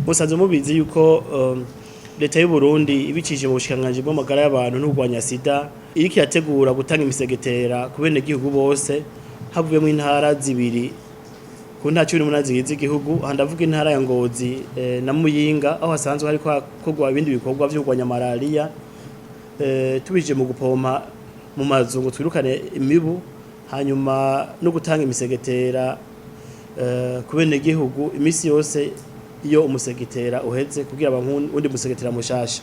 musanze mubizi yuko leta y'u Burundi ibicishije mu bushikanganje bw'amagara y'abantu n'urwanya sida iriko yategura gutanga imisegetera ku bene gihugu bose havuyemo intara zibiri ku ntara 18 zigize igihugu handavuga intara ya Ngozi na Muyinga aho hasanzwe hari kogwa ibindi bikorwa byo kurwanya malaria tubije mu gupompa mu mazu ngo twirukane imibu hanyuma no gutanga imisegetera ku bene gihugu imisi yose iyo umusegetera uheze kugira undi musegetera mushasha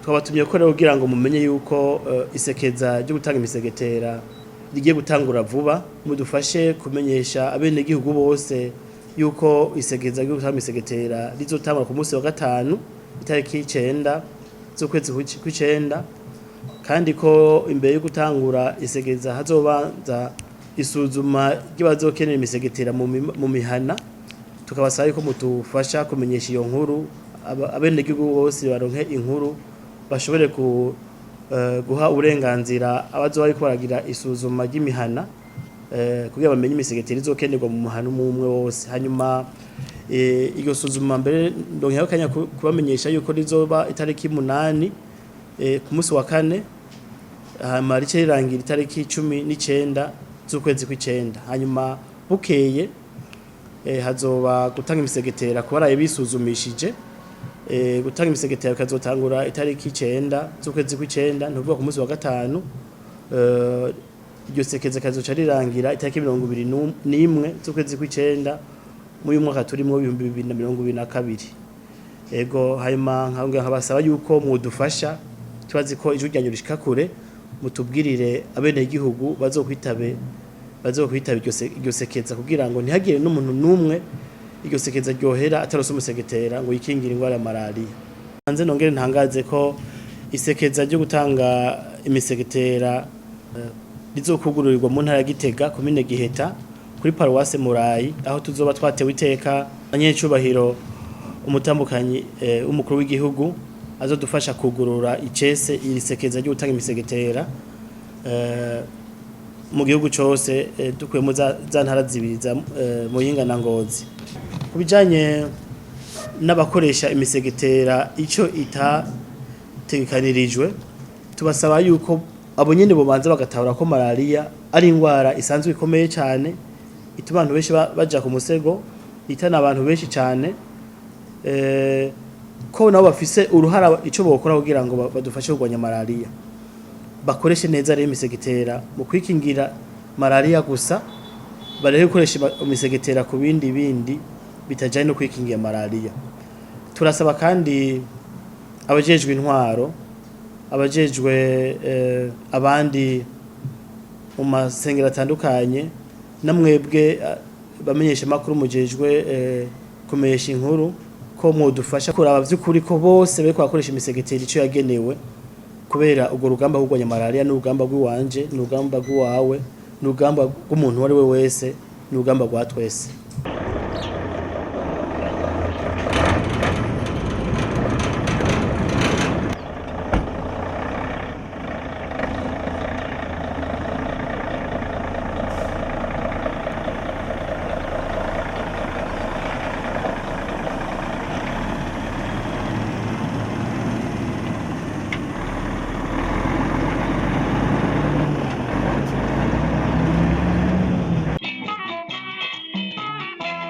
twabatumye ko rero kugira ngo mumenye yuko isekeza ryo gutanga imisegetera rigiye gutangura vuba mudufashe kumenyesha abene gihugu bose yuko isekeza ryo gutanga imisegetera rizotangura ku munsi wa gatanu itariki 9 z'ukwezi kw'icenda kandi ko imbere yo gutangura isekeza hazobanza isuzuma ry'abazokenera imisegetera mu mihana tukabasaba ko mutufasha kumenyesha iyo nkuru abene gihugu bose baronke inkuru bashobore guha uburenganzira abazo bari kwaragira isuzuma ry'imihana kugira bamenye imisegetera izokenerwa mu muhana umwe wose hanyuma iyo suzuma mbere ndonkeho kanya kubamenyesha yuko rizoba itariki 8 ku munsi wa 4 hanyuma rice rirangira itariki 19 z'ukwezi kw'icenda hanyuma bukeye hazoba gutanga imisegetera kubaraye bisuzumishije gutanga imisegetera kazotangura itariki 9 z'ukwezi kw'icenda ntuvuga ku munsi wa gatanu iryo sekeza kazoca rirangira itariki 21 z'ukwezi kw'icenda mu mwaka turimo 2022 ego hanyuma nkabasaba yuko mudufasha tubazi ko ijuru ryanyu rishika kure mutubwirire abene igihugu bazokwitaba iryo sekeza kugira ngo ntihagire n'umuntu numwe iryo sekeza ryohera atarose umusegetera ngo yikingire ingwara ya malaria hanze nongere ntangaze ko isekeza ryo gutanga imisegetera rizokugururirwa mu ntara ya Gitega komine Giheta kuri paroisse Murayi aho tuzoba twatewe iteka abanyecubahiro umutambukanyi umukuru w'igihugu azodufasha kugurura icese iri sekeza ryo gutanga imisegetera mu gihugu cyose dukuyemo za ntara zibiza Muyinga na Ngozi kubijanye n'abakoresha imisegetera ico itategekanirijwe tubasaba yuko abo nyene bobanza bagatahura ko malaria ari ingwara isanzwe ikomeye cyane ituma abantu benshi baja ku musego itana abantu benshi cyane ko nabo bafise uruhara ico bokora kugira ngo badufashe kurwanya malaria bakoreshe neza rero imisegetera mu kwikingira malaria gusa barehe gukoresha imisegetera ku bindi bitajanye no kwikingira malaria turasaba kandi abajejwe intwaro abajejwe abandi mu masengero atandukanye namwebwe bamenyesha makuru mujejwe kumesha inkuru ko mudufasha kuraba vy'ukuri ko bose bariko bakoresha imisegetera ico yagenewe kubera ubwo rugamba rw'urwanya malaria n'urugamba rw'iwanje n'urugamba rw'uwawe n'urugamba rw'umuntu wari we wese n'urugamba rwa twese.